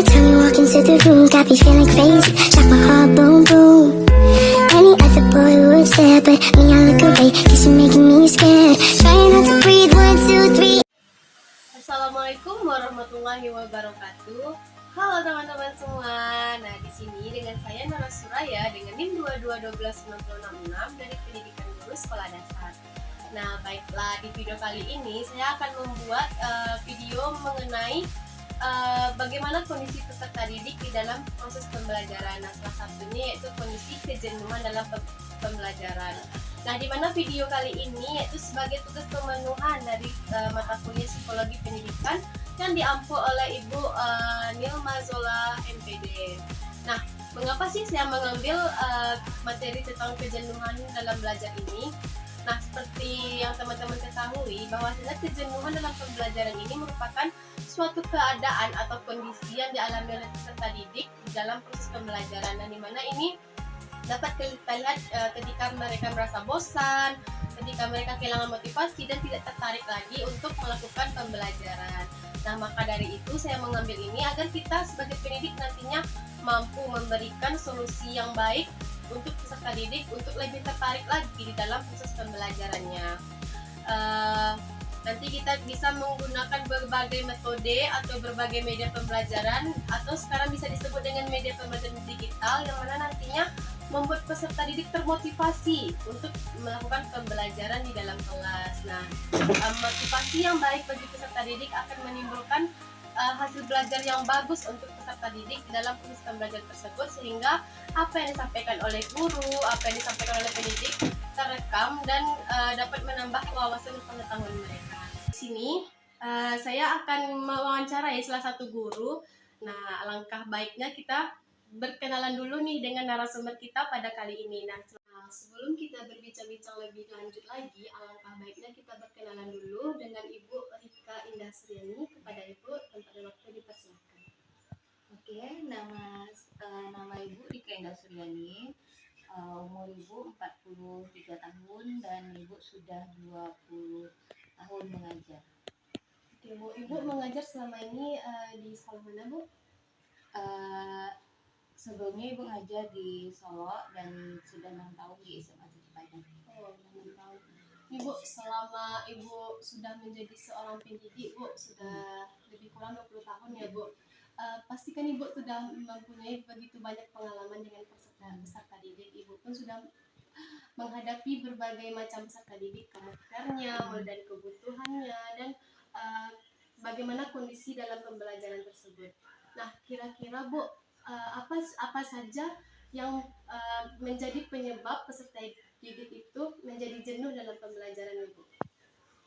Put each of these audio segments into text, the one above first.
time you walk into the room, got me feeling crazy, shot my heart boom boom. Any other boy would stare, but me I look away, cause you're making me scared. Trying not to breathe, 1, 2, 3. Assalamualaikum warahmatullahi wabarakatuh. Halo teman-teman semua. Nah, di sini dengan saya Nara Suraya dengan NIM 2212966 dari Pendidikan Guru Sekolah Dasar. Nah, baiklah, di video kali ini saya akan membuat video mengenai bagaimana kondisi peserta didik di dalam proses pembelajaran. Nah, salah satunya yaitu kondisi kejenuhan dalam pembelajaran. Nah, di mana video kali ini yaitu sebagai tugas pemenuhan dari mata kuliah Psikologi Pendidikan yang diampu oleh Ibu Nilma Zola MPD. Nah, mengapa sih saya mengambil materi tentang kejenuhan dalam belajar ini? Nah, seperti yang teman-teman ketahui, bahwasanya kejenuhan dalam pembelajaran ini merupakan suatu keadaan atau kondisi yang dialami oleh peserta didik di dalam proses pembelajaran, dan dimana ini dapat kita lihat ketika mereka merasa bosan, ketika mereka kehilangan motivasi dan tidak tertarik lagi untuk melakukan pembelajaran. Nah, maka dari itu saya mengambil ini agar kita sebagai pendidik nantinya mampu memberikan solusi yang baik untuk peserta didik untuk lebih tertarik lagi di dalam proses pembelajarannya. Nanti kita bisa menggunakan berbagai metode atau berbagai media pembelajaran, atau sekarang bisa disebut dengan media pembelajaran digital, yang mana nantinya membuat peserta didik termotivasi untuk melakukan pembelajaran di dalam kelas. Nah, motivasi yang baik bagi peserta didik akan menimbulkan hasil belajar yang bagus untuk peserta didik di dalam proses pembelajaran tersebut, sehingga apa yang disampaikan oleh guru, apa yang disampaikan oleh pendidik terekam dan dapat menambah wawasan dan pengetahuan mereka. Di sini saya akan mewawancarai salah satu guru. Nah, alangkah baiknya kita berkenalan dulu nih dengan narasumber kita pada kali ini. Nah, sebelum kita berbincang-bincang lebih lanjut lagi, alangkah baiknya kita berkenalan dulu dengan Ibu Rika Indah Suryani. Kepada Ibu, tempat dan waktu dipersilakan. Oke, nama Ibu Rika Indah Suryani, umur Ibu 43 tahun dan Ibu sudah 20 tahun mengajar. Oke, Bu. Ibu mengajar selama ini di sekolah mana, Bu? Sebelumnya Ibu ngajar di Solo dan sudah 6 tahun di SMA 7 Padang. Oh, 6 tahun. Ibu, selama Ibu sudah menjadi seorang pendidik, Bu, sudah lebih kurang 20 tahun ya, Bu. Pasti kan Ibu sudah mempunyai begitu banyak pengalaman dengan peserta didik. Ibu pun sudah menghadapi berbagai macam peserta didik, karakternya, mulai dari kebutuhannya, dan bagaimana kondisi dalam pembelajaran tersebut. Nah, kira-kira Bu, apa saja yang menjadi penyebab peserta didik itu menjadi jenuh dalam pembelajaran, Ibu?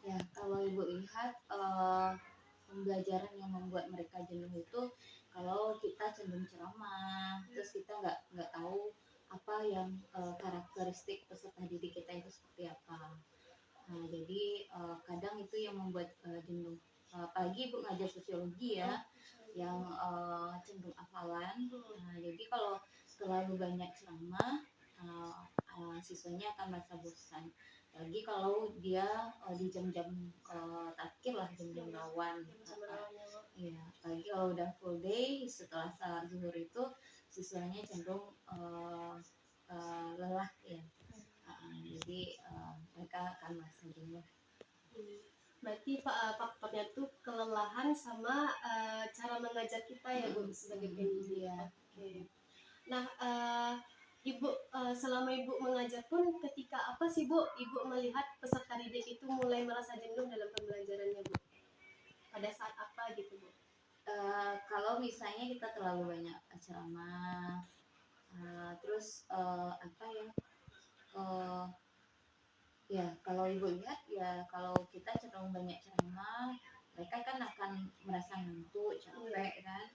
Ya, kalau Ibu lihat pembelajaran yang membuat mereka jenuh itu kalau kita cenderung ceramah, terus kita nggak tahu apa yang karakteristik peserta didik kita itu seperti apa. Nah, jadi kadang itu yang membuat jenuh. Apalagi Ibu ngajar sosiologi ya, yang cenderung hafalan. Nah, jadi kalau terlalu banyak ceramah, siswanya akan merasa bosan. Lagi kalau dia di jam-jam tatkir lah, jam-jam rawan. Iya, apalagi kalau udah full day setelah salat zuhur itu siswanya cenderung lelah ya. Jadi mereka akan merasa jenuh. Berarti faktornya tuh kelelahan sama cara mengajar kita ya, Bu, sebagai pendidik. Oke. Nah, Ibu selama Ibu mengajar pun ketika apa sih, Bu, Ibu melihat peserta didik itu mulai merasa jenuh dalam pembelajarannya, Bu? Pada saat apa gitu, Bu? Kalau misalnya kita terlalu banyak ceramah, terus ya kalau Ibu lihat ya, kalau kita cenderung banyak ceramah, mereka kan akan merasa ngantuk, capek kan.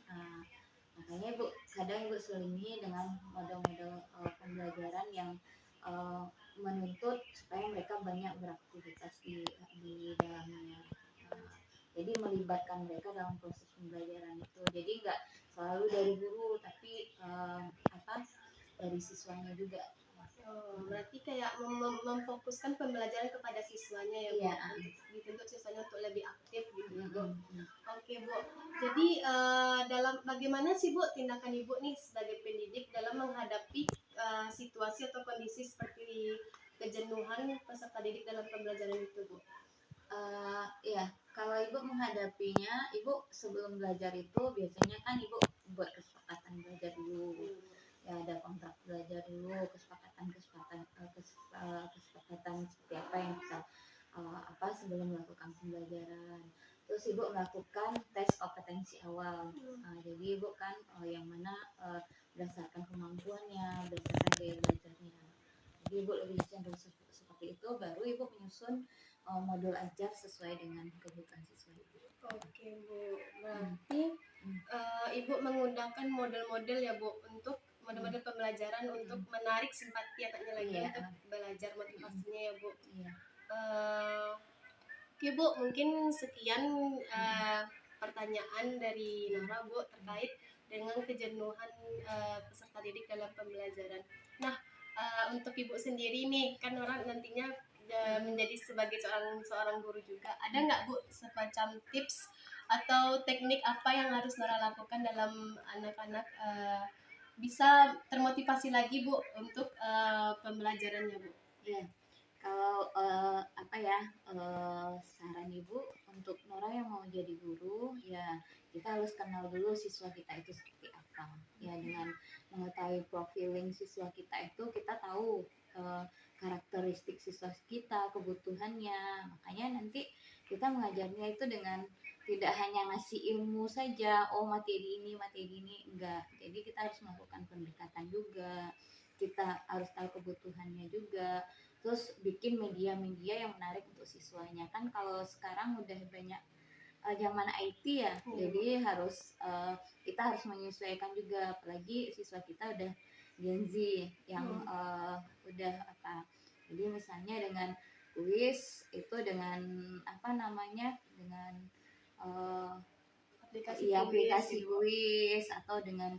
Makanya kadang Ibu selingi dengan model-model pembelajaran yang menuntut supaya mereka banyak beraktivitas di dalamnya. Jadi melibatkan mereka dalam proses pembelajaran itu. Jadi nggak selalu dari guru, tapi dari siswanya juga. Berarti kayak memfokuskan pembelajaran kepada siswanya ya, Bu. Dituntut siswanya untuk lebih aktif gitu ya, Bu. Oke, Bu. Jadi dalam bagaimana sih Bu tindakan Ibu nih sebagai pendidik dalam menghadapi situasi atau kondisi seperti kejenuhan peserta didik dalam pembelajaran itu Bu? Ya, kalau ibu menghadapinya, ibu sebelum belajar itu biasanya kan ibu buat kesepakatan belajar dulu. Ya, ada kontrak belajar dulu, kesepakatan seperti apa yang kita apa sebelum melakukan pembelajaran. Terus ibu melakukan tes kompetensi awal. Jadi ibu kan yang mana berdasarkan kemampuannya, berdasarkan gaya belajarnya. Jadi ibu lebih cenderung seperti itu, baru ibu menyusun modul ajar sesuai dengan kebutuhan siswa ibu. Oke Bu, berarti Ibu menggunakan model-model ya Bu untuk model-model pembelajaran untuk menarik simpati anaknya lagi untuk belajar motivasinya ya Bu. Iya. Oke Bu, mungkin sekian pertanyaan dari Nora Bu terkait dengan kejenuhan peserta didik dalam pembelajaran. Nah, untuk Ibu sendiri nih, kan Nora nantinya menjadi sebagai seorang guru juga. Ada nggak Bu semacam tips atau teknik apa yang harus Nora lakukan dalam anak-anak bisa termotivasi lagi Bu untuk pembelajarannya Bu? Iya. Kalau saran ibu untuk Nora yang mau jadi guru, ya kita harus kenal dulu siswa kita itu seperti apa. Ya, dengan mengetahui profiling siswa kita itu kita tahu karakteristik siswa kita, kebutuhannya. Makanya nanti kita mengajarnya itu dengan tidak hanya ngasih ilmu saja, materi ini, enggak. Jadi kita harus melakukan pendekatan juga. Kita harus tahu kebutuhannya juga. Terus bikin media-media yang menarik untuk siswanya. Kan kalau sekarang udah banyak zaman IT ya, jadi harus kita harus menyesuaikan juga, apalagi siswa kita udah Gen Z yang udah apa. Jadi misalnya dengan kuis itu dengan dengan aplikasi kuis atau dengan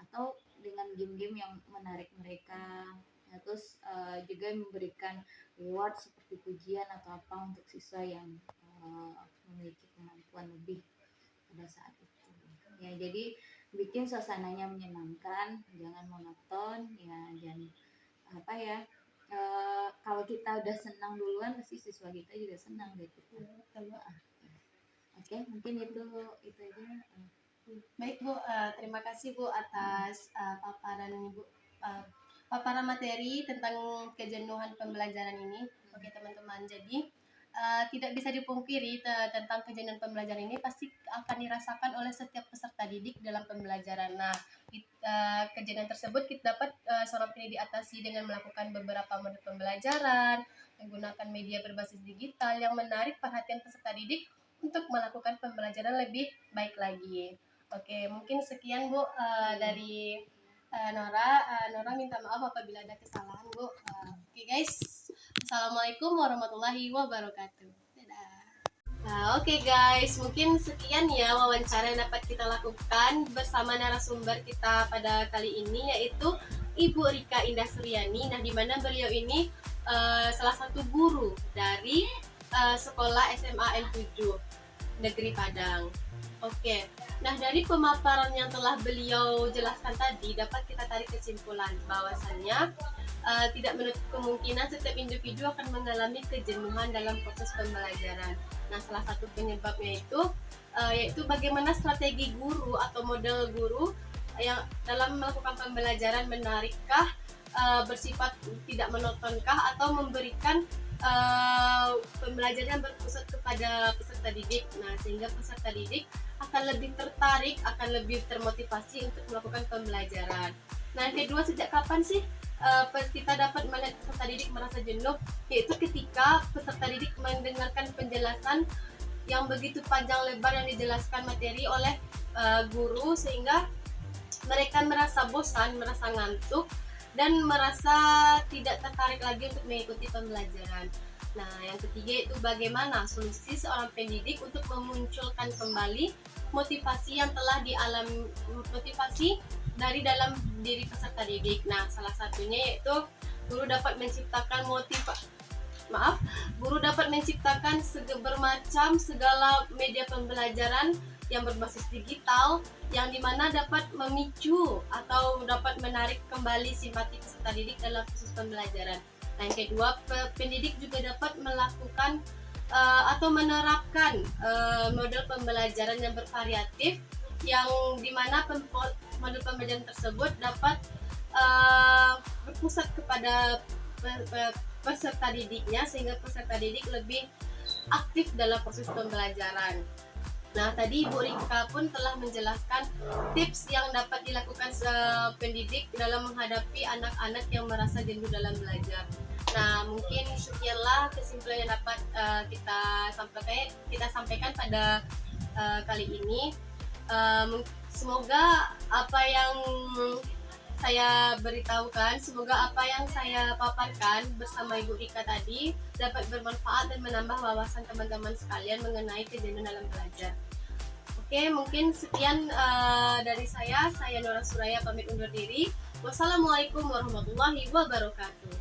atau dengan game-game yang menarik mereka. Ya, terus juga memberikan reward seperti pujian atau apa untuk siswa yang memiliki kemampuan lebih pada saat itu. Ya, jadi bikin suasananya menyenangkan, jangan monoton, ya, dan kalau kita udah senang duluan, pasti siswa kita juga senang gitu. Oke, mungkin itu aja. Baik Bu, terima kasih Bu atas paparan Ibu, paparan materi tentang kejenuhan pembelajaran ini. Oke teman-teman, jadi tidak bisa dipungkiri tentang kejenuhan pembelajaran ini pasti akan dirasakan oleh setiap peserta didik dalam pembelajaran. Nah, kejenuhan tersebut kita dapat seorang pendidik atasi dengan melakukan beberapa model pembelajaran, menggunakan media berbasis digital yang menarik perhatian peserta didik untuk melakukan pembelajaran lebih baik lagi. Oke, mungkin sekian Bu dari Nora. Nora minta maaf apabila ada kesalahan Bu. Oke guys, Assalamualaikum warahmatullahi wabarakatuh. Dadah. Nah, oke guys, mungkin sekian ya wawancara yang dapat kita lakukan bersama narasumber kita pada kali ini, yaitu Ibu Rika Indah Suryani. Nah, di mana beliau ini salah satu guru dari sekolah SMA N7 Negeri Padang. Oke, nah dari pemaparan yang telah beliau jelaskan tadi dapat kita tarik kesimpulan bahwasannya tidak menutup kemungkinan setiap individu akan mengalami kejenuhan dalam proses pembelajaran. Nah, salah satu penyebabnya itu yaitu bagaimana strategi guru atau model guru yang dalam melakukan pembelajaran menarikkah, bersifat tidak monotonkah, atau memberikan pembelajaran berpusat kepada peserta didik. Nah, sehingga peserta didik akan lebih tertarik, akan lebih termotivasi untuk melakukan pembelajaran. Nah, yang kedua, sejak kapan sih kita dapat melihat peserta didik merasa jenuh? Yaitu ketika peserta didik mendengarkan penjelasan yang begitu panjang lebar yang dijelaskan materi oleh guru, sehingga mereka merasa bosan, merasa ngantuk, dan merasa tidak tertarik lagi untuk mengikuti pembelajaran. Nah, yang ketiga itu bagaimana solusi seorang pendidik untuk memunculkan kembali motivasi yang telah dialami, motivasi dari dalam diri peserta didik. Nah, salah satunya yaitu guru dapat menciptakan guru dapat menciptakan bermacam segala media pembelajaran yang berbasis digital, yang dimana dapat memicu atau dapat menarik kembali simpati peserta didik dalam proses pembelajaran. Nah, yang kedua, pendidik juga dapat melakukan atau menerapkan model pembelajaran yang bervariatif, yang dimana model pembelajaran tersebut dapat berpusat kepada peserta didiknya, sehingga peserta didik lebih aktif dalam proses pembelajaran. Nah, tadi Ibu Rika pun telah menjelaskan tips yang dapat dilakukan pendidik dalam menghadapi anak-anak yang merasa jenuh dalam belajar. Nah, mungkin sekianlah kesimpulan yang dapat kita sampaikan pada kali ini. Semoga apa yang saya beritahukan, semoga apa yang saya paparkan bersama Ibu Rika tadi dapat bermanfaat dan menambah wawasan teman-teman sekalian mengenai kejenuhan dalam belajar. Oke, mungkin sekian dari saya Nora Suraya pamit undur diri. Wassalamualaikum warahmatullahi wabarakatuh.